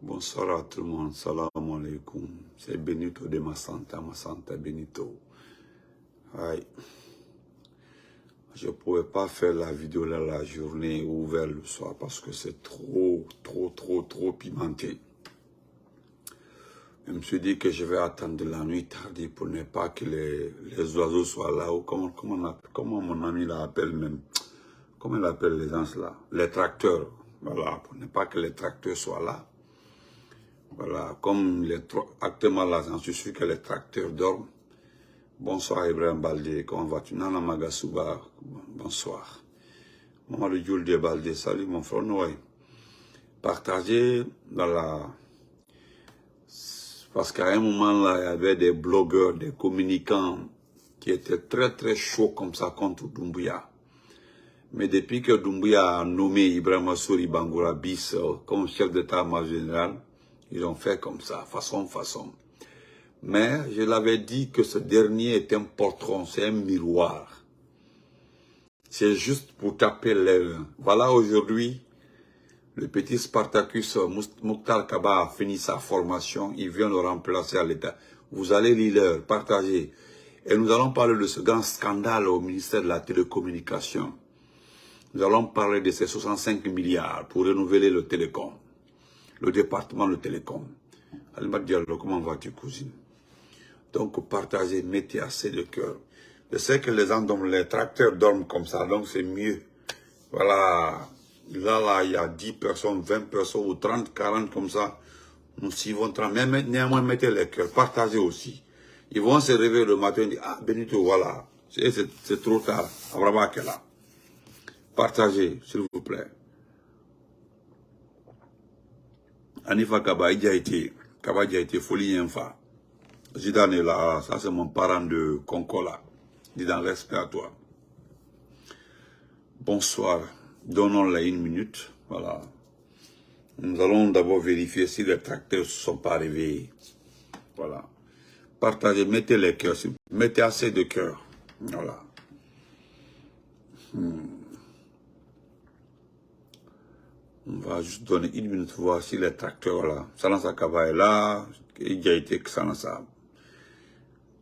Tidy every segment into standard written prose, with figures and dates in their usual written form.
Bonsoir à tout le monde, salam alaikum. C'est Benito de Masanta Benito. Aïe. Je ne pouvais pas faire la vidéo là la journée ou vers le soir parce que c'est trop pimenté. Je me suis dit que je vais attendre la nuit tardive pour ne pas que les oiseaux soient là. Ou comment mon ami l'appelle même. Comment il appelle les gens là? Les tracteurs. Voilà, pour ne pas que les tracteurs soient là. Voilà, comme actuellement là, j'en suis sûr que les tracteurs dorment. Bonsoir Ibrahim Baldé, comment vas-tu? Nana Magasuba, bonsoir. Mamadou Djoul de Baldé, salut mon frère Noé. Partagez, voilà. Parce qu'à un moment là, il y avait des blogueurs, des communicants qui étaient très chauds comme ça contre Doumbouya. Mais depuis que Doumbouya a nommé Ibrahim Souri Bangoura Bis comme chef d'état-major général, ils ont fait comme ça, façon. Mais je l'avais dit que ce dernier est un portron, c'est un miroir. C'est juste pour taper l'aile. Voilà aujourd'hui, le petit Spartacus Mokhtar Kaba a fini sa formation, il vient le remplacer à l'État. Vous allez lire, partager. Et nous allons parler de ce grand scandale au ministère de la Télécommunication. Nous allons parler de ces 65 milliards pour renouveler le télécom, le département de télécom. Alima Diallo, comment vas-tu, cousine? Donc, partagez, mettez assez de cœur. Je sais que les gens dorment, les tracteurs dorment comme ça, donc c'est mieux. Voilà. Là, il y a 10 personnes, 20 personnes, ou 30, 40 comme ça. Nous suivons 30. Mais néanmoins, mettez les cœurs. Partagez aussi. Ils vont se réveiller le matin et dire, ah, Benito, voilà. C'est trop tard. Abraham est là. Partagez, s'il vous plaît. Anifa Kaba, il a été folie infa. Zidane est là, ça c'est mon parent de Concola. Zidane, respect à toi. Bonsoir, donnons-la une minute. Voilà. Nous allons d'abord vérifier si les tracteurs ne sont pas réveillés. Voilà. Partagez, mettez les cœurs, mettez assez de cœurs. Voilà. On va juste donner une minute pour voir si les tracteurs là. Sanasa Kaba est là, il a été Sanasa.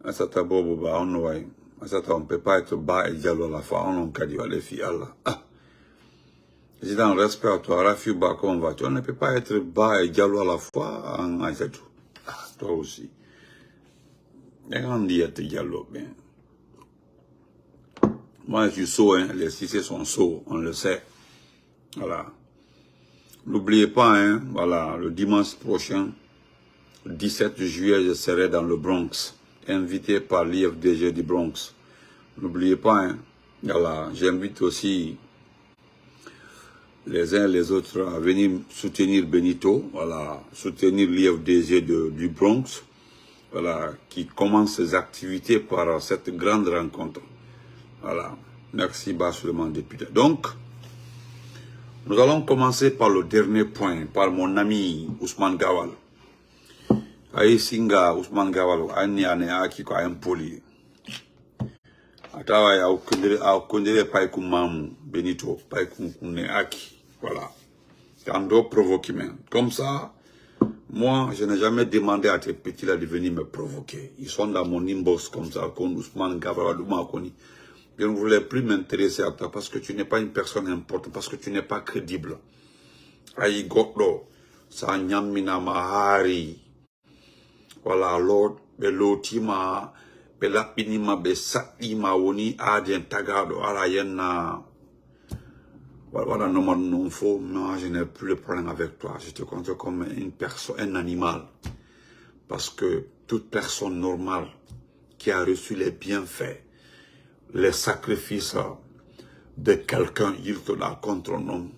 Asata Boboba, on ne peut pas être bas et dialogue à la fois, on a dit, les filles, Allah. Ah. Je dis, en respect à toi, Rafi Ba, comment vas-tu? On ne peut pas être bas et dialogue à la fois, en Aïssatou. Ah, toi aussi. Et on dit être dialogue, bien. Moi, je suis sot, hein, les Cissés sont sots, on le sait. Voilà. N'oubliez pas, hein, voilà, le dimanche prochain, le 17 juillet, je serai dans le Bronx, invité par l'IFDG du Bronx. N'oubliez pas, hein, voilà, j'invite aussi les uns et les autres à venir soutenir Benito, voilà, soutenir l'IFDG du Bronx, voilà, qui commence ses activités par cette grande rencontre. Voilà, merci Bassulement député. Donc, nous allons commencer par le dernier point, par mon ami Ousmane Gawal. Aïsinga Ousmane Gawal, Ane Aki ko impoli. Atawa ya okondere paiku mamu Benito paiku kune Aki. Voilà. Quand on provoquer même. Comme ça, moi, je n'ai jamais demandé à tes petits là de venir me provoquer. Ils sont dans mon inbox comme ça, comme Ousmane Gawal, je ne voulais plus m'intéresser à toi parce que tu n'es pas une personne importante, parce que tu n'es pas crédible. Aïe Godlo, sa nyamina mahari. Voilà, Lord, belotima, belapinima, besatima, woni adien tagado, ala yenna. Voilà, non faux, moi je n'ai plus de problème avec toi. Je te compte comme une personne, un animal. Parce que toute personne normale qui a reçu les bienfaits, les sacrifices de quelqu'un, il te l'a contre un homme.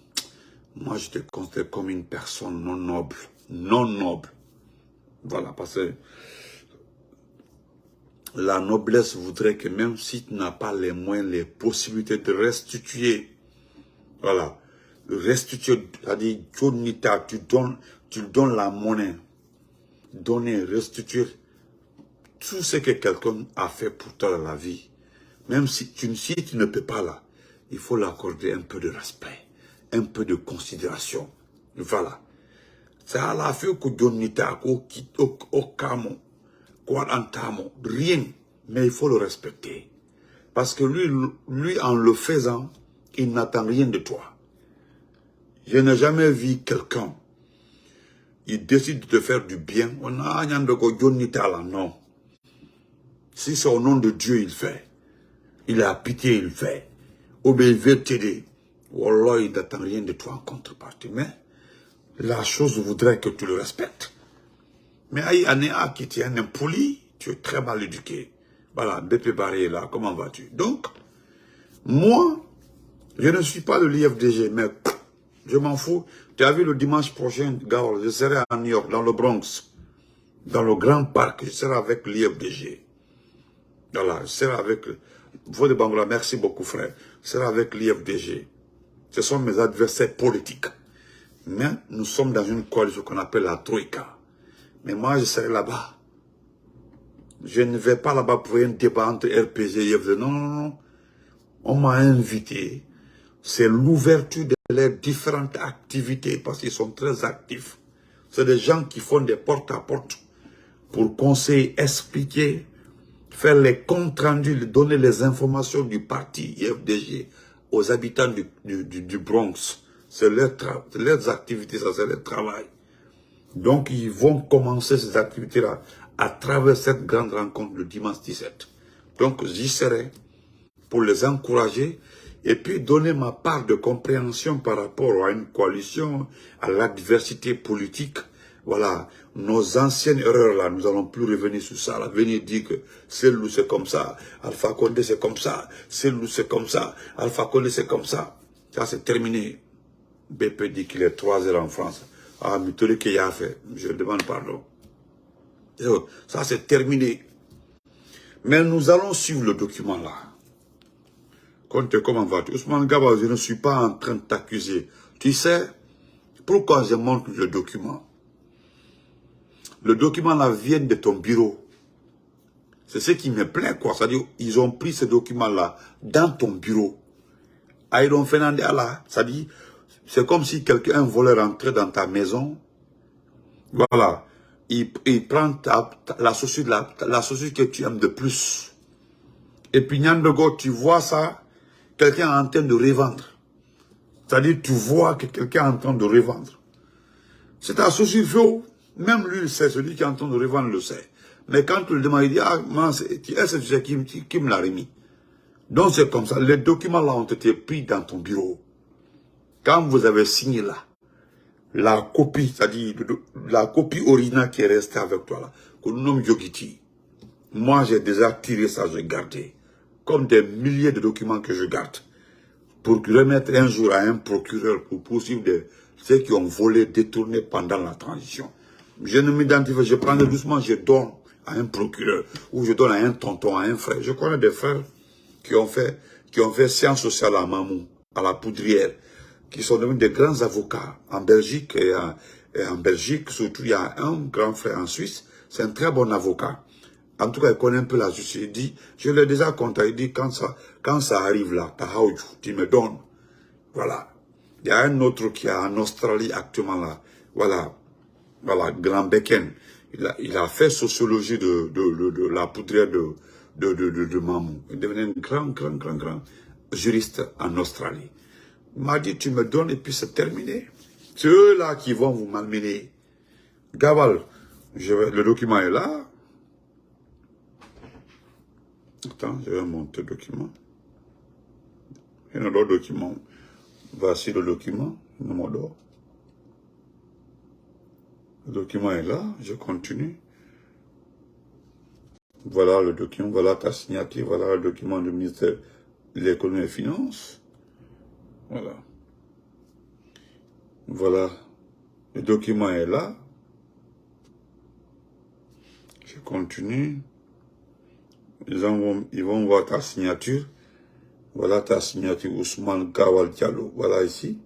Moi, je te considère comme une personne non noble. Non noble. Voilà, parce que la noblesse voudrait que même si tu n'as pas les moyens, les possibilités de restituer, voilà, restituer, c'est-à-dire, tu donnes la monnaie, donner, restituer tout ce que quelqu'un a fait pour toi dans la vie. Même si tu ne peux pas là, il faut l'accorder un peu de respect, un peu de considération. Voilà. C'est à la fin que Dionita, au Camo, Antamo, rien. Mais il faut le respecter. Parce que lui, en le faisant, il n'attend rien de toi. Je n'ai jamais vu quelqu'un, il décide de te faire du bien. On a un Dionita là, non. Si c'est au nom de Dieu, il fait. Il a pitié, il fait. Ou bien il veut t'aider. Wallah, il n'attend rien de toi en contrepartie. Mais la chose voudrait que tu le respectes. Mais aïe, Anéa qui tient un poli, tu es très mal éduqué. Voilà, BP Barré est là, comment vas-tu? Donc, moi, je ne suis pas de l'IFDG, mais je m'en fous. Tu as vu le dimanche prochain, Gao, je serai à New York, dans le Bronx, dans le Grand Parc, je serai avec l'IFDG. Voilà, je serai avec... Vous de Bangola, merci beaucoup frère. Je serai avec l'IFDG. Ce sont mes adversaires politiques. Mais nous sommes dans une coalition qu'on appelle la Troïka. Mais moi, je serai là-bas. Je ne vais pas là-bas pour un débat entre RPG et IFDG. Non, non, non. On m'a invité. C'est l'ouverture de leurs différentes activités parce qu'ils sont très actifs. C'est des gens qui font des porte-à-porte pour conseiller, expliquer, faire les comptes rendus, donner les informations du parti IFDG aux habitants du Bronx. C'est leurs activités, ça c'est leur travail. Donc ils vont commencer ces activités-là à travers cette grande rencontre le dimanche 17. Donc j'y serai pour les encourager et puis donner ma part de compréhension par rapport à une coalition, à l'adversité politique. Voilà, nos anciennes erreurs là, nous allons plus revenir sur ça. Là. Venir dire que Cellou c'est comme ça, Alpha Condé c'est comme ça, Cellou c'est comme ça, Alpha Condé c'est comme ça. Ça c'est terminé. BP dit qu'il est 3 heures en France. Ah, mais tout ce qu'il a fait, je demande pardon. Ça c'est terminé. Mais nous allons suivre le document là. Comment vas-tu? Ousmane Gaba, je ne suis pas en train de t'accuser. Tu sais, pourquoi je montre le document? Le document là vient de ton bureau. C'est ce qui me plaît, quoi. C'est-à-dire, ils ont pris ce document là dans ton bureau. Aïdon Fernandez là, c'est-à-dire, c'est comme si quelqu'un volait rentrer dans ta maison. Voilà. Il prend la saucisse que tu aimes de plus. Et puis, Nyandogo, tu vois ça, quelqu'un est en train de revendre. C'est-à-dire, tu vois que quelqu'un est en train de revendre. C'est ta saucisse faux. Même lui, c'est celui qui est en train de revendre, le sait. Mais quand tu le demandes, il dit, ah, est-ce que tu sais qui me l'a remis? Donc, c'est comme ça. Les documents là ont été pris dans ton bureau. Quand vous avez signé là, la copie, c'est-à-dire la copie originale qui est restée avec toi là, que nous nommons Yogiti. Moi, j'ai déjà tiré ça, j'ai gardé. Comme des milliers de documents que je garde. Pour remettre un jour à un procureur pour poursuivre ceux qui ont volé, détourné pendant la transition. Je ne m'identifie, je prends doucement, je donne à un procureur, ou je donne à un tonton, à un frère. Je connais des frères qui ont fait sciences sociales à Mamou, à la Poudrière, qui sont devenus des grands avocats en Belgique et en Belgique, surtout il y a un grand frère en Suisse, c'est un très bon avocat. En tout cas, il connaît un peu la justice. Il dit, je l'ai déjà compté, il dit, quand ça arrive là, tu me donnes. Voilà. Il y a un autre qui est en Australie actuellement là. Voilà. Voilà, Grand Becken. Il a fait sociologie de la poudrière de Mamou. Il devenait un grand juriste en Australie. Il m'a dit, tu me donnes et puis c'est terminé. C'est eux là qui vont vous malmener. Gabal, le document est là. Attends, je vais monter le document. Il y a un autre document. Voici le document. Le document est là, je continue. Voilà le document, voilà ta signature, voilà le document du ministère de l'économie et des finances. Voilà. Voilà. Le document est là. Je continue. Ils vont voir ta signature. Voilà ta signature, Ousmane Gawal Diallo. Voilà ici.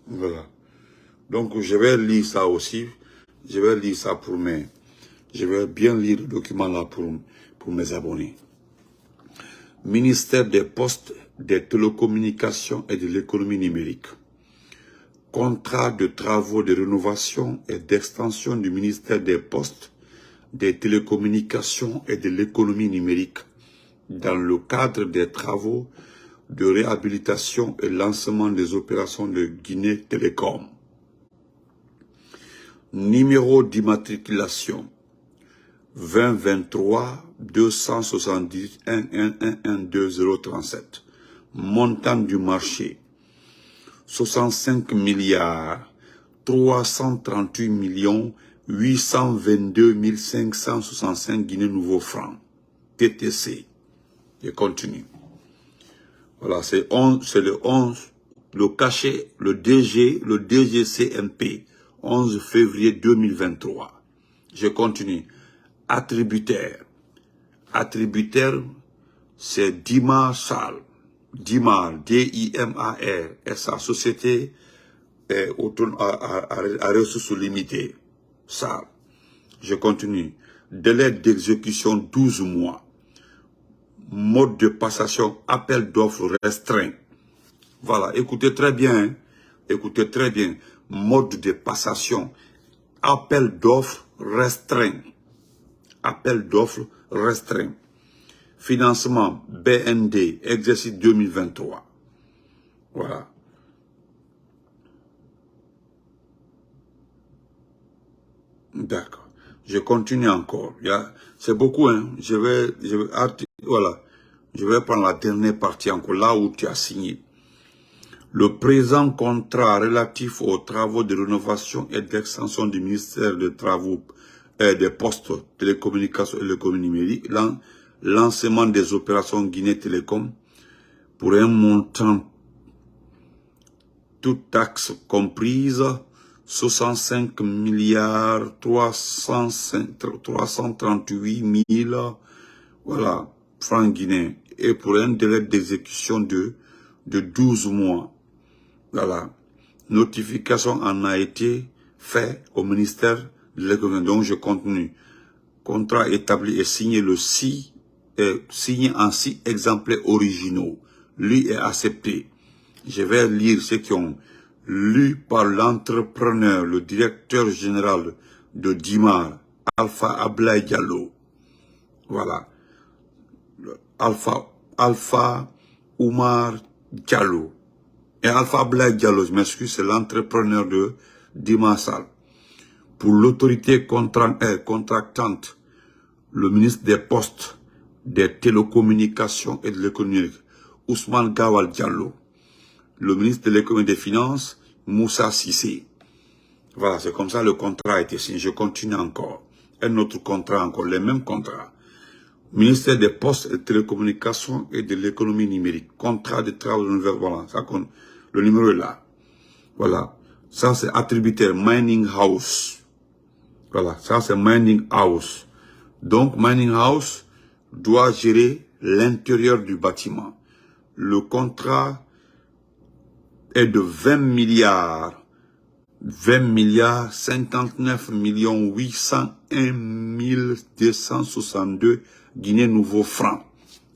Voilà. Donc, je vais lire ça aussi. Je vais lire ça pour mes... Je vais bien lire le document là pour mes abonnés. Ministère des Postes, des Télécommunications et de l'économie numérique. contrat de travaux de rénovation et d'extension du ministère des Postes, des Télécommunications et de l'économie numérique dans le cadre des travaux de réhabilitation et lancement des opérations de Guinée Télécom. Numéro d'immatriculation 2023 270 1112037. Montant du marché 65 milliards 338 millions 822 565 Guinée nouveaux francs. TTC. Je continue. Voilà, c'est le 11, le cachet, le DGCMP, 11 février 2023. Je continue. Attributaire. Attributaire, c'est Dimar Sal. Dimar, D-I-M-A-R, et sa société est à ressources limitées. Sal. Je continue. Délai d'exécution 12 mois. Mode de passation, appel d'offres restreint. Voilà, écoutez très bien. Hein? Écoutez très bien. Mode de passation, appel d'offres restreint. Appel d'offres restreint. Financement BND, exercice 2023. Voilà. D'accord. Je continue encore. C'est beaucoup, hein. Voilà. Je vais prendre la dernière partie encore, là où tu as signé. Le présent contrat relatif aux travaux de rénovation et d'extension du ministère des Travaux et des Postes, Télécommunications et l'économie numérique, lancement des opérations Guinée Télécom, pour un montant, toute taxe comprise, 65 milliards 338 000 voilà, francs guinéens, et pour un délai d'exécution de 12 mois. Voilà. Notification en a été fait au ministère de l'économie. Donc je continue. Contrat établi et signé signé en 6 exemplaires originaux. Lui est accepté. Je vais lire ceux qui ont lu par l'entrepreneur, le directeur général de Dimar, Alpha Ablaye Diallo. Voilà. Alpha Oumar Diallo. Et Alpha Ablaye Diallo, je m'excuse, c'est l'entrepreneur de Dimar Sal. Pour l'autorité contractante, le ministre des Postes, des Télécommunications et de l'économie, Ousmane Gawal Diallo. Le ministre de l'économie et des finances, Moussa Sissé. Voilà, c'est comme ça le contrat a été signé. Je continue encore. Un autre contrat encore, les mêmes contrats. Ministère des Postes et des Télécommunications et de l'économie numérique. Contrat de travail de voilà, ça compte. Le numéro est là. Voilà. Ça, c'est attributaire Mining House. Voilà, ça, c'est Mining House. Donc, Mining House doit gérer l'intérieur du bâtiment. Le contrat est de 20 milliards 59 801 262 Guinée nouveaux francs.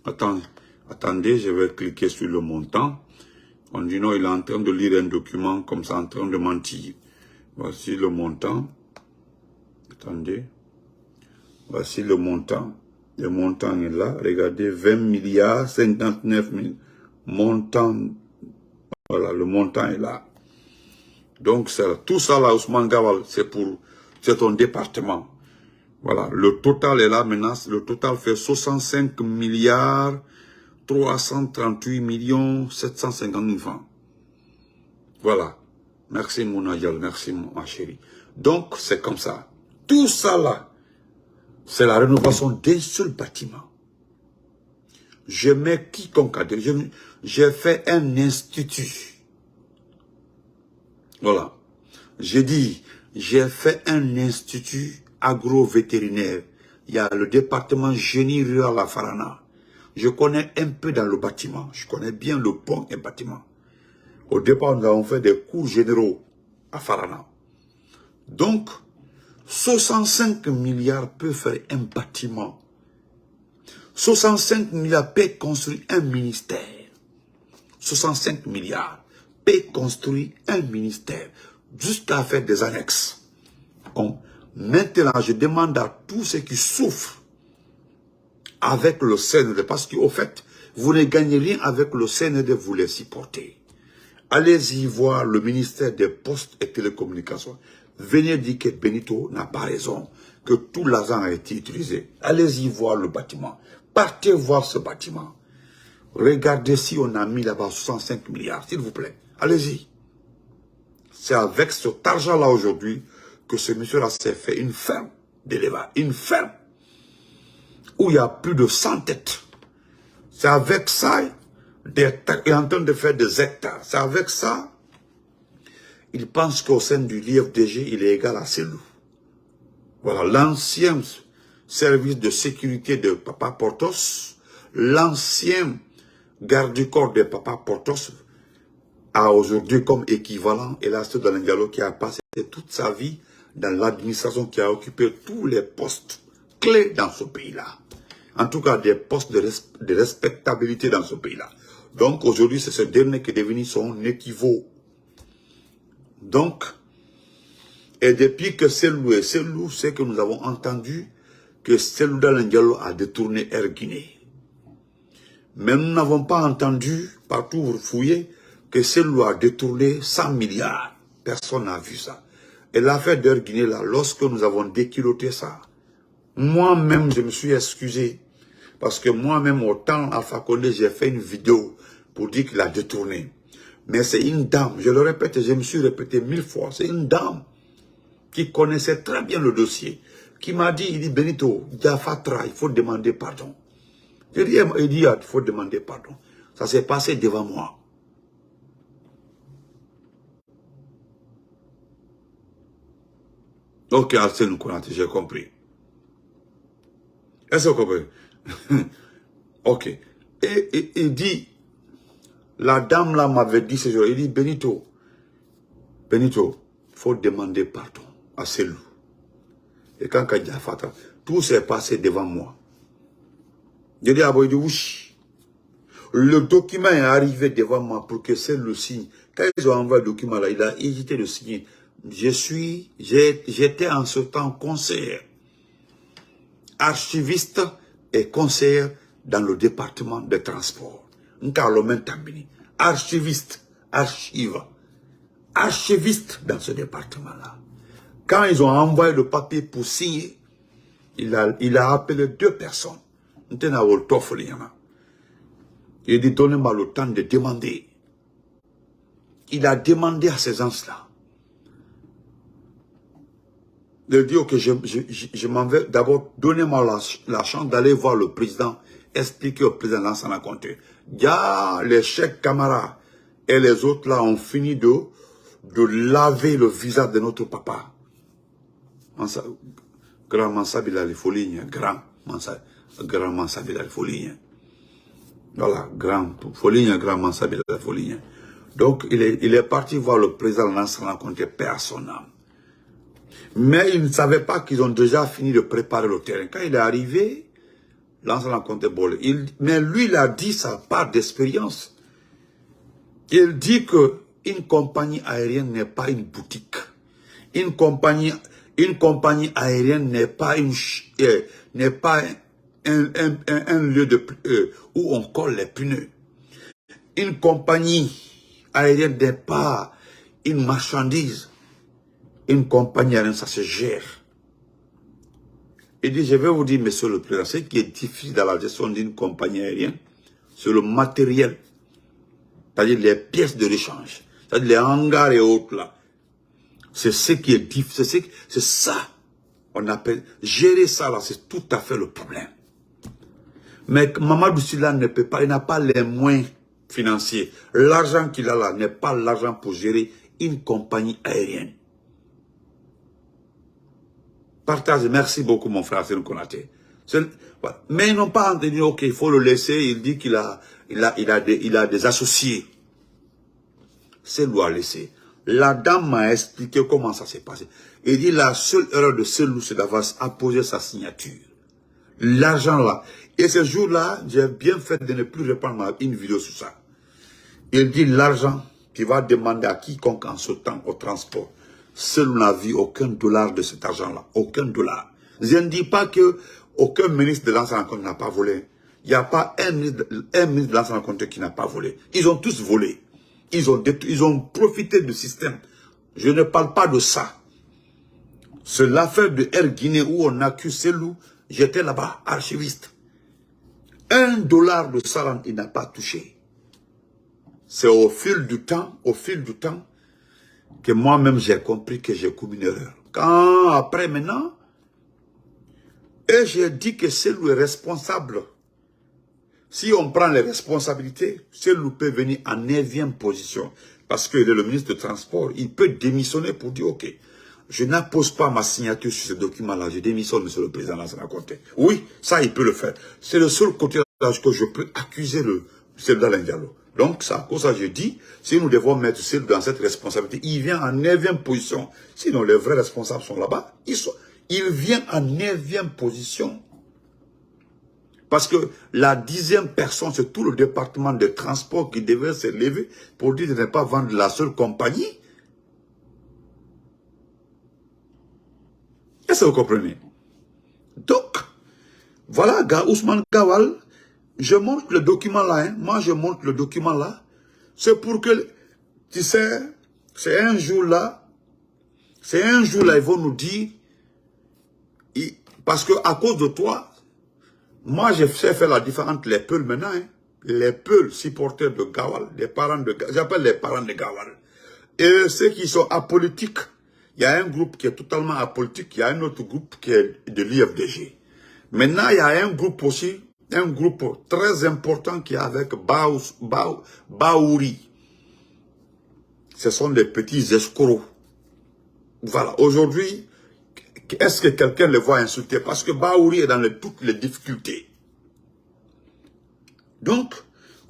Attendez, je vais cliquer sur le montant. On dit non, il est en train de lire un document comme ça, en train de mentir. Voici le montant. Attendez. Voici le montant. Le montant est là. Regardez, 20 milliards 59 000. Montant. Voilà, le montant est là. Donc, tout ça là, Ousmane Gawal, c'est ton département. Voilà, le total est là maintenant. Le total fait 65 milliards 338 millions 750 000 francs. Voilà. Merci mon Ayal, merci ma chérie. Donc, c'est comme ça. Tout ça là, c'est la rénovation d'un seul bâtiment. Je mets quiconque à dire. J'ai fait un institut. Voilà. J'ai dit, j'ai fait un institut agro-vétérinaire. Il y a le département génie rural à Farana. Je connais un peu dans le bâtiment. Je connais bien le pont et bâtiment. Au départ, nous avons fait des cours généraux à Farana. Donc, 65 milliards peut faire un bâtiment. 65 milliards peut construire un ministère. 65 milliards. peut construire un ministère jusqu'à faire des annexes. Maintenant, je demande à tous ceux qui souffrent avec le CND, parce qu'au fait, vous ne gagnez rien avec le CND, vous les supportez. Allez-y voir le ministère des Postes et Télécommunications. Venez dire que Benito n'a pas raison, que tout l'argent a été utilisé. Allez-y voir le bâtiment. Partez voir ce bâtiment. Regardez si on a mis là-bas 65 milliards, s'il vous plaît. Allez-y. C'est avec cet argent-là aujourd'hui que ce monsieur-là s'est fait une ferme d'élevage. Une ferme où il y a plus de 100 têtes. C'est avec ça, il est en train de faire des hectares. C'est avec ça, il pense qu'au sein du l'IFDG, il est égal à Selou. Voilà, l'ancien service de sécurité de Papa Portos, l'ancien garde du corps de Papa Portos, a aujourd'hui comme équivalent Elasto Dalengalo qui a passé toute sa vie dans l'administration, qui a occupé tous les postes clés dans ce pays-là. En tout cas, des postes de respectabilité dans ce pays-là. Donc, aujourd'hui, c'est ce dernier qui est devenu son équivalent. Donc, et depuis que Selou, c'est que nous avons entendu que Selou Dalengalo a détourné Air Guinée. Mais nous n'avons pas entendu, partout vous fouillez, que Selou a détourné 100 milliards. Personne n'a vu ça. Et l'affaire d'Air Guinée, là, lorsque nous avons déculotté ça, moi-même, je me suis excusé. Parce que moi-même, au temps Alpha Condé, j'ai fait une vidéo pour dire qu'il a détourné. Mais c'est une dame, je le répète, je me suis répété 1000 fois, c'est une dame qui connaissait très bien le dossier, qui m'a dit, il dit, Benito, Diafatra, il faut demander pardon. Je dis, il dit, il faut demander pardon. Ça s'est passé devant moi. Ok, Arsène Konaté, j'ai compris. Est-ce que vous comprenez? Ok. Et il dit, la dame là m'avait dit ce jour, il dit, Benito, il faut demander pardon à Selou. Et quand Kadia Fata, tout s'est passé devant moi. Je dis à Boy de oui. Le document est arrivé devant moi pour que Selou signe. Quand ils ont envoyé le document là, il a hésité de signer. J'étais en ce temps conseiller, archiviste et conseiller dans le département des transports. Archiviste, archiviste dans ce département-là. Quand ils ont envoyé le papier pour signer, il a appelé 2 personnes. Il dit, donnez-moi le temps de demander. Il a demandé à ces gens-là. Il dit, ok, je m'en vais. D'abord, donnez-moi la chance d'aller voir le président, expliquer au président Lansana Conté. Les chefs Camara et les autres là ont fini de laver le visage de notre papa. Grand Mansabila les folies, grand Mansabila les folies. Voilà, grand Mansabila les folies. Donc, il est parti voir le président Lansana Conté, paix à son âme. Mais il ne savait pas qu'ils ont déjà fini de préparer le terrain. Quand il est arrivé, Lansana Conté Bolé, mais lui, il a dit sa part d'expérience. Il dit que une compagnie aérienne n'est pas une boutique. Une compagnie aérienne n'est pas un lieu où on colle les pneus. Une compagnie aérienne n'est pas une marchandise. Une compagnie aérienne, ça se gère. Il dit, je vais vous dire, monsieur le président, ce qui est difficile dans la gestion d'une compagnie aérienne, c'est le matériel. C'est-à-dire les pièces de l'échange. C'est-à-dire les hangars et autres là. C'est ce qui est difficile. C'est ça. On appelle, gérer ça là, c'est tout à fait le problème. Mais Mamadou Sylla ne peut pas, il n'a pas les moyens financiers. L'argent qu'il a là n'est pas l'argent pour gérer une compagnie aérienne. Partage, merci beaucoup mon frère Senou Konaté. Mais ils n'ont pas entendu, ok, il faut le laisser, il dit qu'il a des associés. Selou a laissé. La dame m'a expliqué comment ça s'est passé. Il dit la seule erreur de Selou, c'est d'avoir apposé sa signature. L'argent là. Et ce jour-là, j'ai bien fait de ne plus reprendre une vidéo sur ça. Il dit l'argent qui va demander à quiconque en ce temps au transport. Seul n'a vu aucun dollar de cet argent-là. Aucun dollar. Je ne dis pas que aucun ministre de l'ancien compte n'a pas volé. Il n'y a pas un ministre de l'ancien compte qui n'a pas volé. Ils ont tous volé. Ils ont profité du système. Je ne parle pas de ça. C'est l'affaire de Air Guinée où on accuse Selou. J'étais là-bas, archiviste. $1 de salaire, il n'a pas touché. C'est au fil du temps, que moi-même j'ai compris que j'ai commis une erreur. Quand après maintenant, et j'ai dit que Selou est responsable. Si on prend les responsabilités, Selou peut venir en 9e position. Parce qu'il est le ministre du Transport. Il peut démissionner pour dire, ok, je n'appose pas ma signature sur ce document-là. Je démissionne, monsieur le président Lansana Conté. Oui, ça, il peut le faire. C'est le seul côté que je peux accuser Selou Dalein Diallo. Donc, ça, à cause de ça, je dis, si nous devons mettre Selou dans cette responsabilité, il vient en 9e position. Sinon, les vrais responsables sont là-bas. Il vient en 9e position. Parce que la 10e personne, c'est tout le département de transport qui devait se lever pour dire de ne pas vendre la seule compagnie. Est-ce que vous comprenez? Donc, voilà, Ousmane Gawal, je montre le document là, hein. Moi je montre le document là. C'est pour que, tu sais, c'est un jour là, ils vont nous dire, parce que à cause de toi, moi, je sais faire la différence entre les Peuls maintenant. Hein. Les Peuls supporters de Gawal, les parents de Gawal, j'appelle les parents de Gawal. Et ceux qui sont apolitiques, il y a un groupe qui est totalement apolitique, il y a un autre groupe qui est de l'IFDG. Maintenant, il y a un groupe aussi, un groupe très important qui est avec Baouri. Ce sont des petits escrocs. Voilà, aujourd'hui, est-ce que quelqu'un les voit insulter? Parce que Baouri est dans toutes les difficultés. Donc,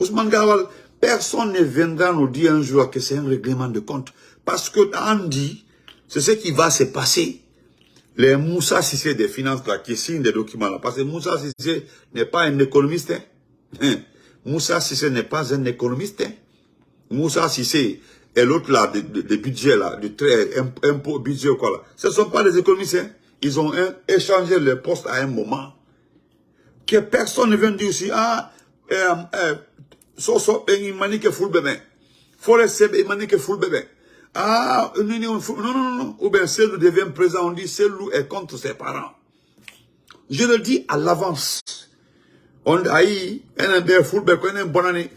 Ousmane Gawal, personne ne viendra nous dire un jour que c'est un règlement de compte. Parce que Andy, c'est ce qui va se passer. Les Moussa Sissé des finances là, qui signent des documents là. Parce que Moussa Sissé n'est pas un économiste. Hein. Moussa Sissé n'est pas un économiste. Hein. Moussa Sissé et l'autre là, des budgets là, du trait, impôt, budget ou quoi là. Ce ne sont pas des économistes. Hein. Ils ont échangé les postes à un moment. Que personne ne vient dire aussi, ah, il m'a dit que full bébé. Forest il m'a dit que full bébé. Ah, non. Ou bien Selou devient président, on dit Selou est contre ses parents. Je le dis à l'avance. On a eu un full bébé, un bon année,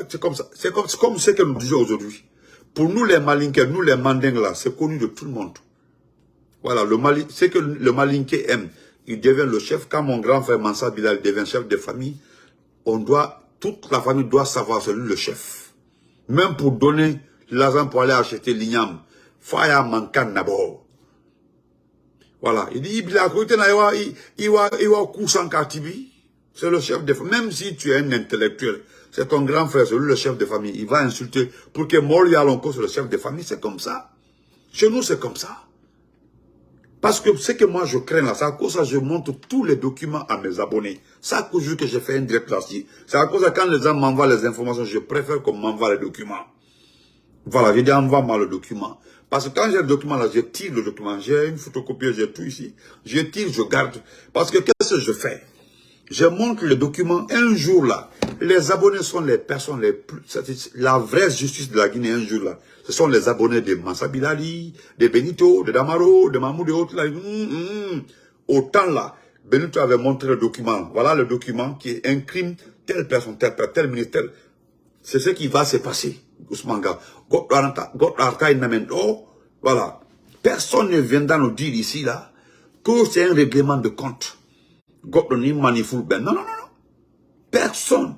c'est comme ça. C'est comme ce que nous disons aujourd'hui. Pour nous les Malinqués, nous les Mandingues là, c'est connu de tout le monde. Voilà, c'est que le Malinké aime. Il devient le chef. Quand mon grand frère Mansa Bilal devient chef de famille, toute la famille doit savoir c'est lui le chef. Même pour donner l'argent pour aller acheter l'igname. Faya mankan d'abord. Voilà. Il dit, il va coucher Katibi. C'est le chef de famille. Même si tu es un intellectuel, c'est ton grand frère, c'est lui le chef de famille. Il va insulter pour que Moria Lonko soit le chef de famille. C'est comme ça. Chez nous, c'est comme ça. Parce que ce que moi je crains là, c'est à cause de ça que je montre tous les documents à mes abonnés. C'est à cause que j'ai fait un direct là-dessus. C'est à cause de ça que quand les gens m'envoient les informations, je préfère qu'on m'envoie les documents. Voilà, j'ai dit envoie-moi le document. Parce que quand j'ai le document là, je tire le document. J'ai une photocopie, j'ai tout ici. Je tire, je garde. Parce que qu'est-ce que je fais? Je montre le document un jour là. Les abonnés sont les personnes les plus... La vraie justice de la Guinée un jour là. Ce sont les abonnés de Mansa Bilali, de Benito, de Damaro, de Mahmoud et autres là. Autant là, Benito avait montré le document. Voilà le document qui incrime telle personne, tel ministère. C'est ce qui va se passer. Ousmane Gawal. Voilà. Personne ne viendra nous dire ici là que c'est un règlement de compte. Non. Personne.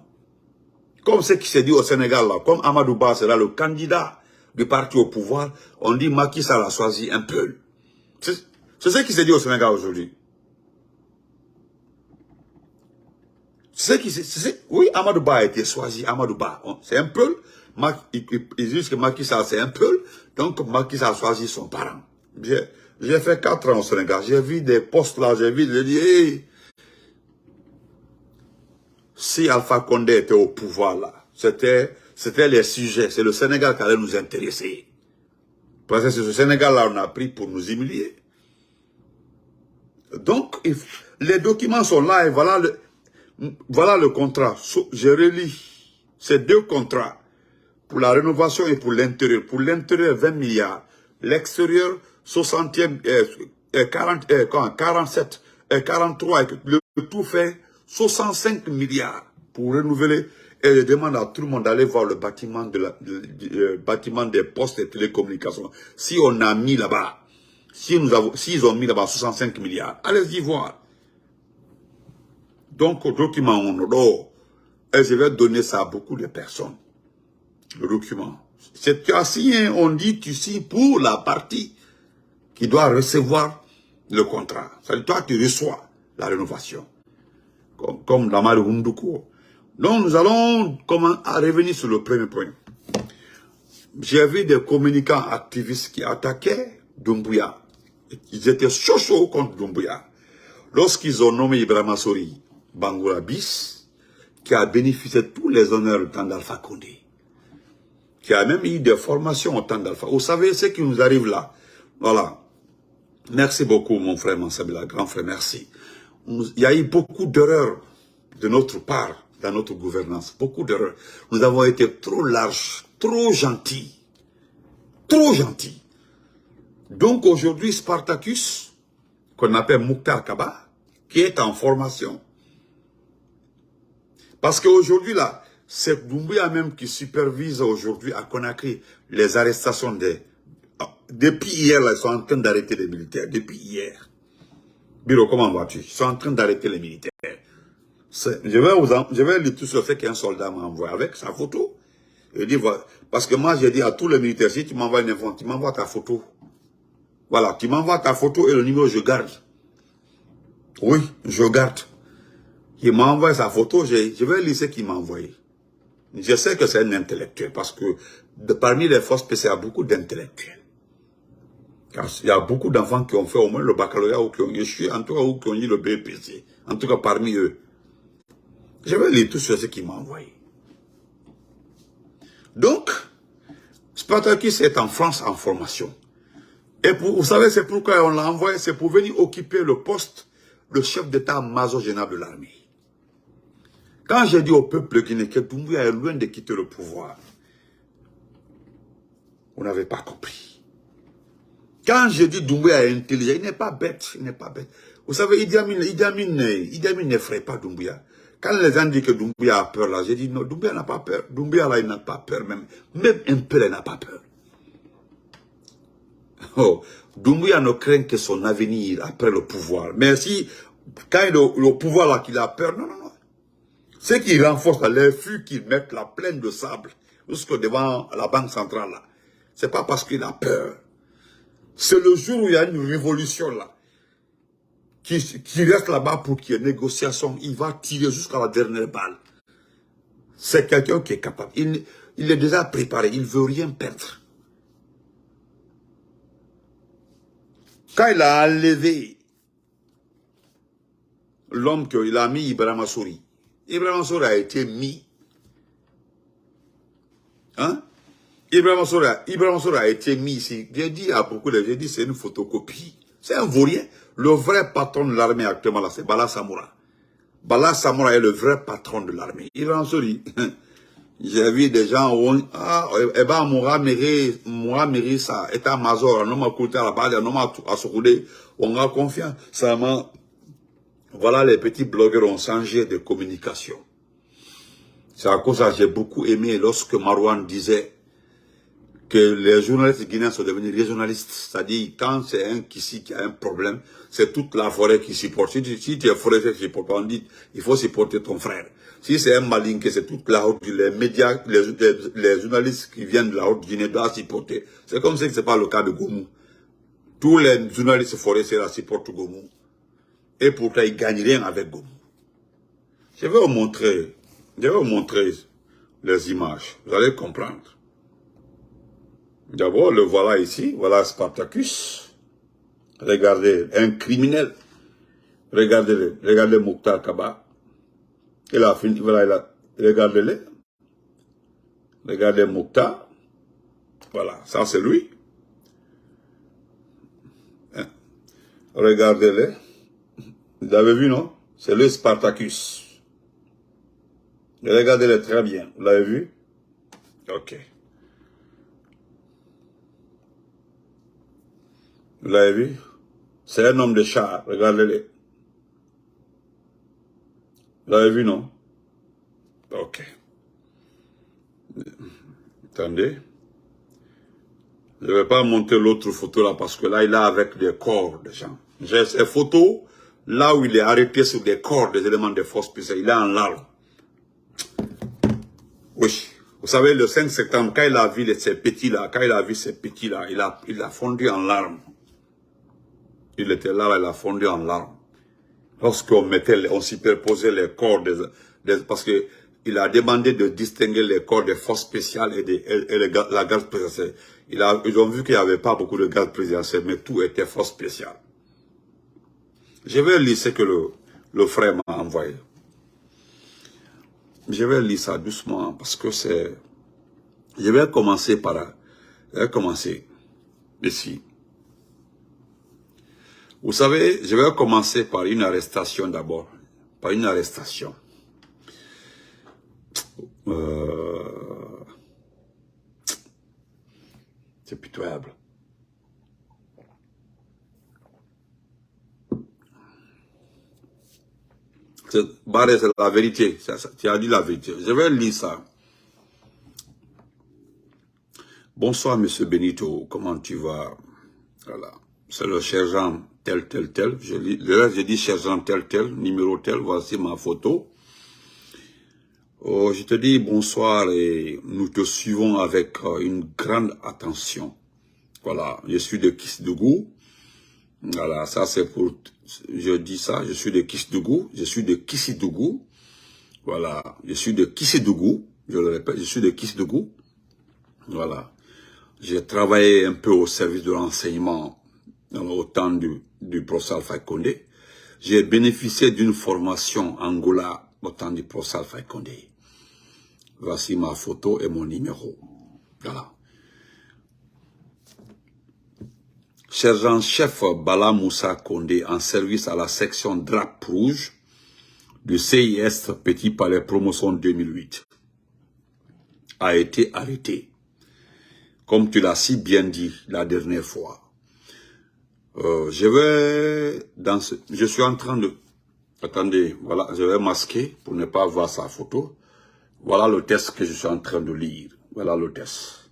Comme ce qui s'est dit au Sénégal là, comme Amadou Ba sera le candidat du parti au pouvoir, on dit Macky Sall a choisi un peu. C'est ce qui s'est dit au Sénégal aujourd'hui. Oui, Amadou Ba a été choisi. Amadou Ba, c'est un peu. Ils disent que Macky Sall c'est un peu. Donc Macky Sall a choisi son parent. J'ai fait 4 ans au Sénégal. J'ai vu des postes là, j'ai dit, hey, si Alpha Condé était au pouvoir là, c'était c'était les sujets. C'est le Sénégal qui allait nous intéresser. Parce que c'est ce Sénégal-là qu'on a pris pour nous humilier. Donc, les documents sont là et voilà le contrat. Je relis ces deux contrats pour la rénovation et pour l'intérieur. Pour l'intérieur, 20 milliards. L'extérieur, 60e, 47, 43, et le tout fait 65 milliards pour renouveler. Et je demande à tout le monde d'aller voir le bâtiment, bâtiment des postes et télécommunications. Si on a mis là-bas, s'ils ont mis là-bas 65 milliards, allez-y voir. Donc, au document, et je vais donner ça à beaucoup de personnes. Le document. Tu as signé, on dit, tu signes pour la partie qui doit recevoir le contrat. C'est toi qui reçois la rénovation. Comme dans le Hunduko. Donc, nous allons à revenir sur le premier point. J'ai vu des communicants activistes qui attaquaient Doumbouya. Ils étaient chauds contre Doumbouya. Lorsqu'ils ont nommé Ibrahima Sori Bangoura bis, qui a bénéficié de tous les honneurs au temps d'Alpha Condé, qui a même eu des formations au temps d'Alpha. Vous savez ce qui nous arrive là. Voilà. Merci beaucoup, mon frère Mansabila, grand frère, merci. Il y a eu beaucoup d'erreurs de notre part dans notre gouvernance. Beaucoup d'erreurs. Nous avons été trop larges, trop gentils. Trop gentils. Donc aujourd'hui, Spartacus, qu'on appelle Mouktar Kaba, qui est en formation. Parce qu'aujourd'hui, là, c'est Doumbouya même qui supervise aujourd'hui à Conakry les arrestations des... Depuis hier, là, ils sont en train d'arrêter les militaires. Depuis hier. Biro, comment vas-tu? Ils sont en train d'arrêter les militaires. Je vais lire tout ce fait qu'un soldat m'a envoyé avec sa photo. Je dis, voilà, parce que moi, j'ai dit à tous les militaires, si tu m'envoies une info, tu m'envoies ta photo. Voilà, tu m'envoies ta photo et le numéro, je garde. Oui, je garde. Il m'a envoyé sa photo, je vais lire ce qu'il m'a envoyé. Je sais que c'est un intellectuel, parce que parmi les forces spéciales, il y a beaucoup d'intellectuels. Il y a beaucoup d'enfants qui ont fait au moins le baccalauréat ou qui ont échoué, en tout cas, ou qui ont eu le BPC. En tout cas, parmi eux. Je vais lire tout ce qu'il m'a envoyé. Donc, Spartacus est en France en formation. Et vous savez, c'est pourquoi on l'a envoyé, c'est pour venir occuper le poste de chef d'état-major général de l'armée. Quand j'ai dit au peuple guinéen que Doumbouya est loin de quitter le pouvoir, vous n'avez pas compris. Quand j'ai dit Doumbouya est intelligent, il n'est pas bête, il n'est pas bête. Vous savez, Idi Amin n'effraie pas Doumbouya. Quand les gens disent que Doumbouya a peur, là, j'ai dit non, Doumbouya n'a pas peur. Doumbouya, là, il n'a pas peur, même un peu, il n'a pas peur. Oh, Doumbouya ne craint que son avenir après le pouvoir. Mais si, quand il est au pouvoir, là, qu'il a peur, non, non, non. Ce qui renforce les fûts qu'ils mettent la plaine de sable jusque devant la banque centrale, là. C'est pas parce qu'il a peur. C'est le jour où il y a une révolution, là, qui reste là-bas pour qu'il y ait négociation. Il va tirer jusqu'à la dernière balle. C'est quelqu'un qui est capable. Il est déjà préparé. Il ne veut rien perdre. Quand il a enlevé l'homme qu'il a mis, Ibrahima Sori a été mis. Hein? Ibrahima Sori a été mis ici. J'ai dit à beaucoup de gens, j'ai dit c'est une photocopie. C'est un vaurien. Le vrai patron de l'armée actuellement, là, c'est Bala Samoura. Bala Samoura est le vrai patron de l'armée. Ibrahima Sori, j'ai vu des gens, Moura Méré, ça, état-major, un homme à côté à la base, un homme à secouder, on a confiance. Seulement, voilà, les petits blogueurs ont changé de communication. C'est à cause de ça que j'ai beaucoup aimé lorsque Marouane disait que les journalistes guinéens sont devenus régionalistes. C'est-à-dire, quand c'est un Kissi qui a un problème, c'est toute la forêt qui supporte. Si tu es forestier qui supporte, on dit, il faut supporter ton frère. Si c'est un Malinké, c'est toute la haute, les médias, les journalistes qui viennent de la haute Guinée doivent supporter. C'est comme si ce n'est pas le cas de Goumou. Tous les journalistes forestiers là supportent Goumou. Et pourtant, ils ne gagnent rien avec Goumou. Je vais vous montrer les images. Vous allez comprendre. D'abord, le voilà ici. Voilà Spartacus. Regardez, un criminel. Regardez-le. Regardez Mouktar Kaba. Il a fini, voilà, regardez-le. Regardez Moukta. Voilà, ça c'est lui. Hein? Regardez-le. Vous avez vu, non? C'est le Spartacus. Regardez-le très bien. Vous l'avez vu? Ok. Vous l'avez vu? C'est un homme de char. Regardez-le. Vous l'avez vu, non? Ok. Attendez. Je ne vais pas monter l'autre photo là parce que là, il est avec des corps de gens. J'ai ces photos là où il est arrêté sur des corps, des éléments de force spéciale. Il est en larmes. Oui. Vous savez, le 5 septembre, quand il a vu ces petits-là, il a fondu en larmes. Il était là, il a fondu en larmes. Lorsqu'on on superposait les corps parce que il a demandé de distinguer les corps des forces spéciales la garde présidentielle. Ils ont vu qu'il n'y avait pas beaucoup de garde présidentielle, mais tout était force spéciale. Je vais lire ce que le frère m'a envoyé. Je vais lire ça doucement parce que c'est... Je vais commencer ici. Vous savez, je vais commencer par une arrestation d'abord. Par une arrestation. C'est pitoyable. Barré, c'est la vérité. Tu as dit la vérité. Je vais lire ça. Bonsoir, monsieur Benito. Comment tu vas? Voilà. C'est le sergent tel. Je dis sergent tel, numéro tel. Voici ma photo. Oh, je te dis bonsoir et nous te suivons avec une grande attention. Voilà. Je suis de Kisdougou. Voilà. Ça, c'est pour... Je dis ça. Je suis de Kisdougou. Voilà. Je suis de Kisdougou. Je le répète. Je suis de Kisdougou. Voilà. J'ai travaillé un peu au service de renseignement au temps du professeur Alpha Condé. J'ai bénéficié d'une formation Angola au temps du professeur Alpha Condé. Voici ma photo et mon numéro. Voilà. Sergent-chef Bala Moussa Condé en service à la section Drape Rouge du CIS Petit Palais Promotion 2008 a été arrêté. Comme tu l'as si bien dit la dernière fois. Je suis en train de... Attendez, voilà, je vais masquer pour ne pas voir sa photo. Voilà le texte que je suis en train de lire. Voilà le texte.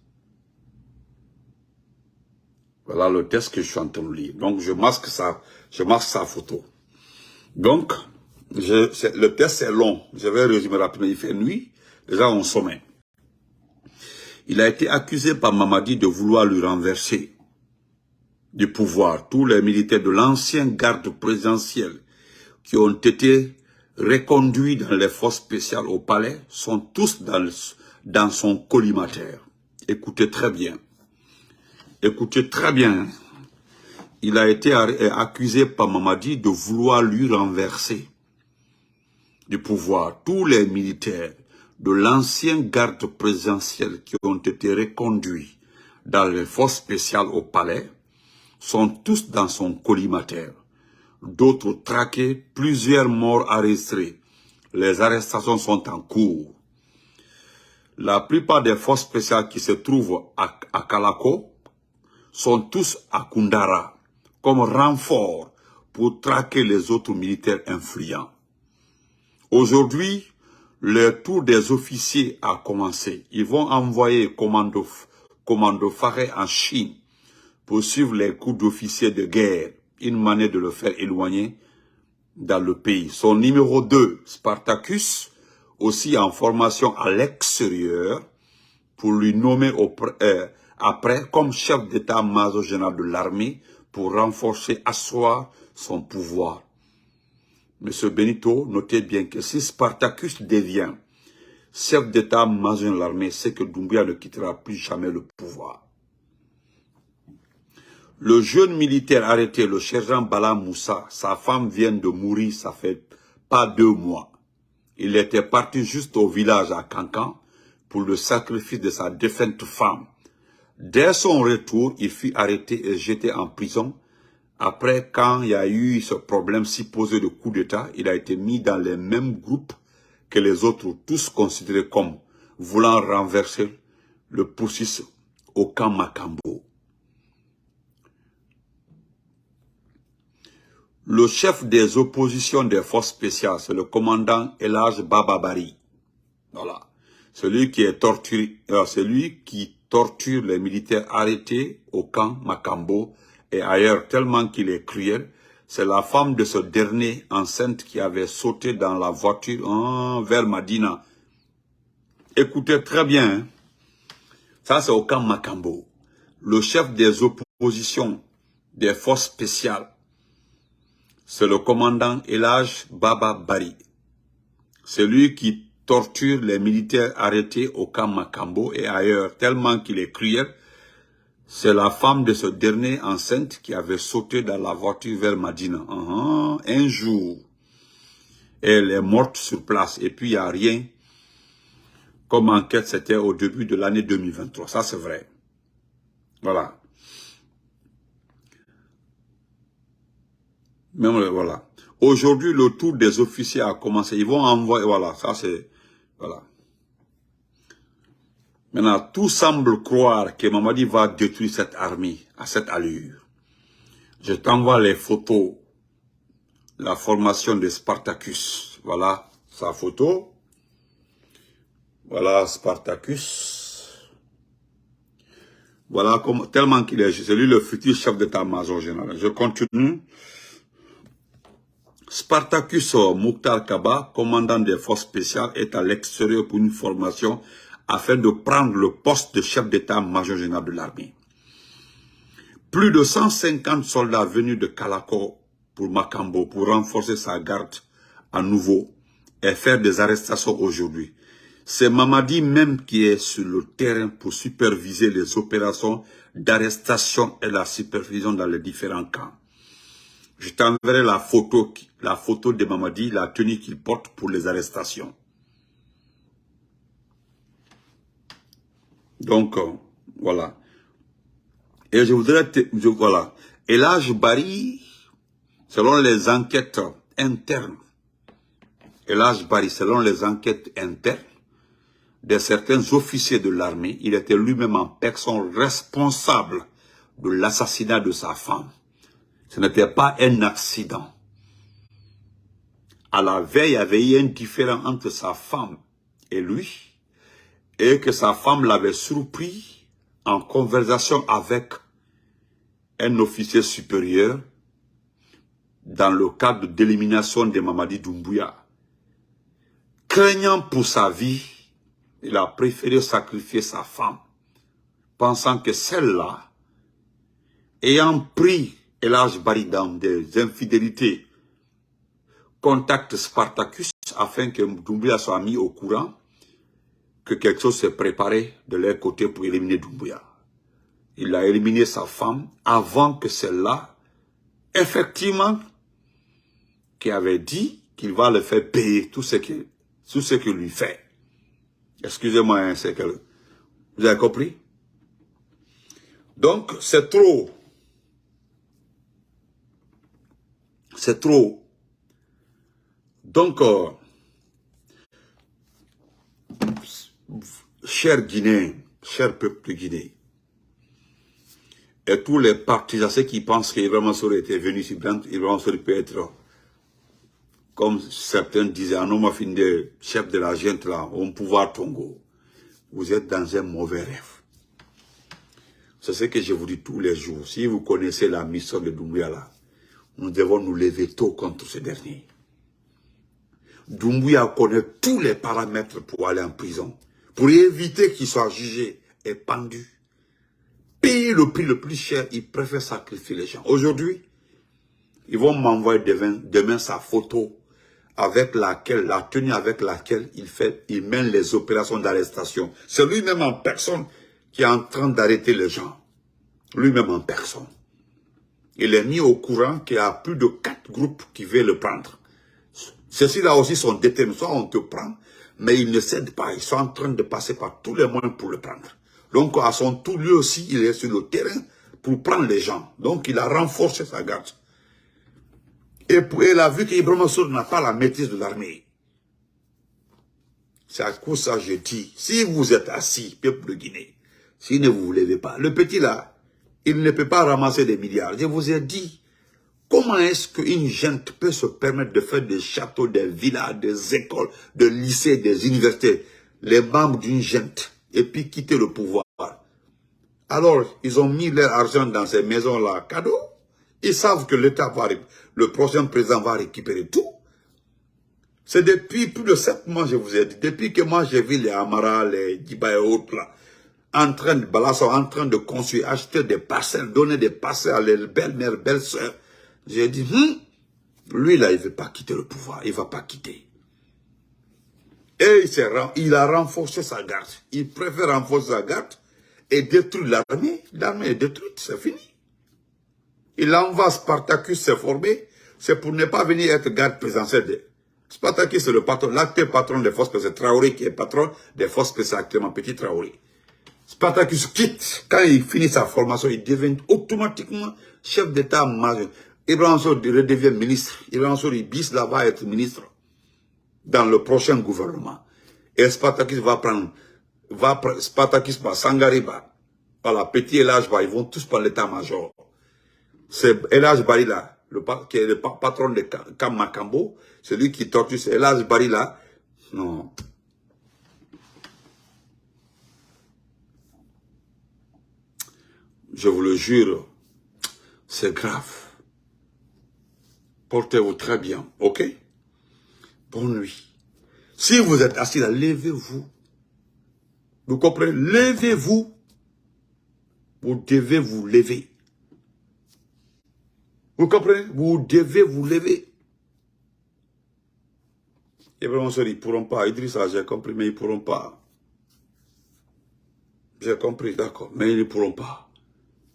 Voilà le texte que je suis en train de lire. Donc, je masque sa photo. Donc, le texte est long. Je vais résumer rapidement. Il fait nuit. Les gens ont sommeil. Il a été accusé par Mamadi de vouloir lui renverser du pouvoir. Tous les militaires de l'ancienne garde présidentielle qui ont été reconduits dans les forces spéciales au palais sont tous dans son collimateur. Écoutez très bien. Écoutez très bien. Il a été accusé par Mamadi de vouloir lui renverser du pouvoir. Tous les militaires de l'ancienne garde présidentielle qui ont été reconduits dans les forces spéciales au palais sont tous dans son collimateur. D'autres traqués, plusieurs morts arrêtés. Les arrestations sont en cours. La plupart des forces spéciales qui se trouvent à Kalako sont tous à Koundara comme renfort pour traquer les autres militaires influents. Aujourd'hui, le tour des officiers a commencé. Ils vont envoyer commando Faré en Chine pour suivre les coups d'officiers de guerre. Une manière de le faire éloigner dans le pays. Son numéro 2, Spartacus, aussi en formation à l'extérieur, pour lui nommer après comme chef d'état-major général de l'armée pour renforcer, asseoir son pouvoir. Monsieur Benito, notez bien que si Spartacus devient chef d'état-major de l'armée, c'est que Doumbouya ne quittera plus jamais le pouvoir. Le jeune militaire arrêté, le sergent Bala Moussa, sa femme vient de mourir, ça fait pas 2 mois. Il était parti juste au village à Cancan pour le sacrifice de sa défunte femme. Dès son retour, il fut arrêté et jeté en prison. Après, quand il y a eu ce problème supposé de coup d'État, il a été mis dans les mêmes groupes que les autres, tous considérés comme voulant renverser le processus au camp Makambo. Le chef des oppositions des forces spéciales, c'est le commandant Elhaj Baba Bari. Voilà. Celui qui torture les militaires arrêtés au camp Makambo et ailleurs tellement qu'il est cruel. C'est la femme de ce dernier enceinte qui avait sauté dans la voiture vers Madina. Écoutez très bien, hein. Ça c'est au camp Makambo. Le chef des oppositions des forces spéciales, c'est le commandant Elhaj Baba Bari. C'est lui qui torture les militaires arrêtés au camp Makambo et ailleurs, tellement qu'il est cruel. C'est la femme de ce dernier enceinte qui avait sauté dans la voiture vers Madina. Un jour, elle est morte sur place. Et puis, il n'y a rien comme enquête, c'était au début de l'année 2023. Ça, c'est vrai. Voilà. Même, voilà. Aujourd'hui, le tour des officiers a commencé. Ils vont envoyer, voilà, ça c'est, voilà. Maintenant, tout semble croire que Mamadi va détruire cette armée à cette allure. Je t'envoie les photos, la formation de Spartacus. Voilà sa photo. Voilà Spartacus. Voilà tellement qu'il est, c'est lui le futur chef d'état-major général. Je continue. Spartacus Mokhtar Kaba, commandant des forces spéciales, est à l'extérieur pour une formation afin de prendre le poste de chef d'état-major général de l'armée. Plus de 150 soldats venus de Kalako pour Makambo pour renforcer sa garde à nouveau et faire des arrestations aujourd'hui. C'est Mamadi même qui est sur le terrain pour superviser les opérations d'arrestation et la supervision dans les différents camps. Je t'enverrai la photo de Mamadi, la tenue qu'il porte pour les arrestations. Donc, voilà. Et je voudrais, voilà. Elhaj Bari, selon les enquêtes internes, Elhaj Bari, selon les enquêtes internes de certains officiers de l'armée, il était lui-même en personne responsable de l'assassinat de sa femme. Ce n'était pas un accident. À la veille, il y avait eu un différend entre sa femme et lui, et que sa femme l'avait surpris en conversation avec un officier supérieur dans le cadre d'élimination de Mamadi Doumbouya. Craignant pour sa vie, il a préféré sacrifier sa femme, pensant que celle-là, ayant pris Elhaj Bari dans des infidélités, contacte Spartacus afin que Doumbouya soit mis au courant que quelque chose s'est préparé de leur côté pour éliminer Doumbouya. Il a éliminé sa femme avant que celle-là, effectivement, qui avait dit qu'il va le faire payer tout ce qu'il lui fait. Excusez-moi, hein, c'est que... Vous avez compris? Donc, c'est trop. C'est trop. Donc, chers Guinéens, chers peuple de Guinée, et tous les partisans, ceux qui pensent qu'Ibrahima Sori était venu ici, Ibrahima Sori peut être, comme certains disaient, un homme affine chef de la gente là, au pouvoir Tongo. Vous êtes dans un mauvais rêve. C'est ce que je vous dis tous les jours. Si vous connaissez la mission de Doumbouya là, nous devons nous lever tôt contre ce dernier. Doumbouya connaît tous les paramètres pour aller en prison, pour éviter qu'il soit jugé et pendu. Payer le prix le plus cher, il préfère sacrifier les gens. Aujourd'hui, ils vont m'envoyer demain sa photo avec laquelle, la tenue avec laquelle il mène les opérations d'arrestation. C'est lui-même en personne qui est en train d'arrêter les gens. Lui-même en personne. Il est mis au courant qu'il y a plus de 4 groupes qui veulent le prendre. Ceux-ci là aussi sont déterminés. Soit on te prend, Mais ils ne cèdent pas. Ils sont en train de passer par tous les moyens pour le prendre. Donc, à son tour, lui aussi, il est sur le terrain pour prendre les gens. Donc, il a renforcé sa garde. Et il a vu qu'Ibrahima Sour n'a pas la maîtrise de l'armée. C'est à cause de ça que je dis, si vous êtes assis, peuple de Guinée, si ne vous levez pas, le petit là, il ne peut pas ramasser des milliards. Je vous ai dit, comment est-ce qu'une gente peut se permettre de faire des châteaux, des villas, des écoles, des lycées, des universités, les membres d'une gente, et puis quitter le pouvoir? Alors, ils ont mis leur argent dans ces maisons-là, cadeau. Ils savent que l'État va, le prochain président va récupérer tout. C'est depuis plus de 7 mois, je vous ai dit, depuis que moi j'ai vu les Amara, les Djiba et autres là, en train de construire, acheter des parcelles, donner des parcelles à les belles-mères, belles-sœurs. J'ai dit, lui là, il ne veut pas quitter le pouvoir, il ne va pas quitter. Et il a renforcé sa garde. Il préfère renforcer sa garde et détruire l'armée. L'armée est détruite, c'est fini. Il envoie Spartacus se former, c'est pour ne pas venir être garde présidentielle. Spartacus, c'est le patron, l'actuel patron des forces spéciales. Traoré qui est patron des forces spéciales actuellement, petit Traoré. Spartacus quitte, quand il finit sa formation, il devient automatiquement chef d'état-major. Ibrahima Sour redevient ministre. Ibrahima Sour, bis là, va être ministre dans le prochain gouvernement. Et Spartacus va prendre, Spartacus, Sangariba, voilà, petit El Hadj Bari, ils vont tous prendre l'état-major. C'est El Hadj Bari là, qui est le patron de Camp Macambo, celui qui torture, c'est El Hadj Bari là. Non. Je vous le jure, c'est grave. Portez-vous très bien, ok? Bonne nuit. Si vous êtes assis là, levez-vous. Vous comprenez? Levez-vous. Vous devez vous lever. Vous comprenez? Vous devez vous lever. Et vraiment, ils ne pourront pas. Idrissa, j'ai compris, mais ils ne pourront pas. J'ai compris, d'accord, mais ils ne pourront pas.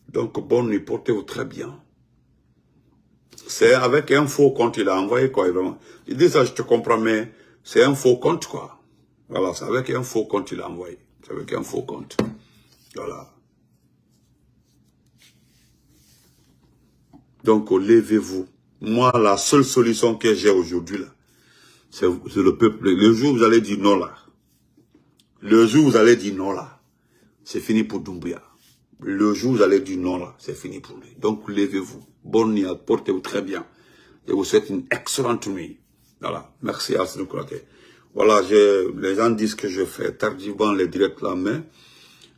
Donc, bonne nuit, portez-vous très bien. C'est avec un faux compte, il a envoyé quoi, vraiment. Il dit ça, je te comprends, mais c'est un faux compte, quoi. Voilà, c'est avec un faux compte, il a envoyé. C'est avec un faux compte. Voilà. Donc, levez-vous. Moi, la seule solution que j'ai aujourd'hui, là, c'est le peuple. Le jour où vous allez dire non, là. Le jour où vous allez dire non, là. C'est fini pour Doumbouya. Le jour où vous allez dire non, là, c'est fini pour lui. Donc, levez-vous. Bonne nuit, portez-vous très bien. Je vous souhaite une excellente nuit. Voilà. Merci à ce côté. Voilà, les gens disent que je fais tardivement les directs là, mais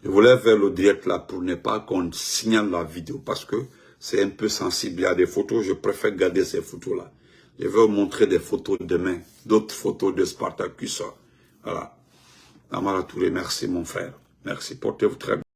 je voulais faire le direct là pour ne pas qu'on signale la vidéo parce que c'est un peu sensible. Il y a des photos, je préfère garder ces photos-là. Je vais vous montrer des photos demain, d'autres photos de Spartacus. Voilà. Amara Touré, merci mon frère. Merci, portez-vous très bien.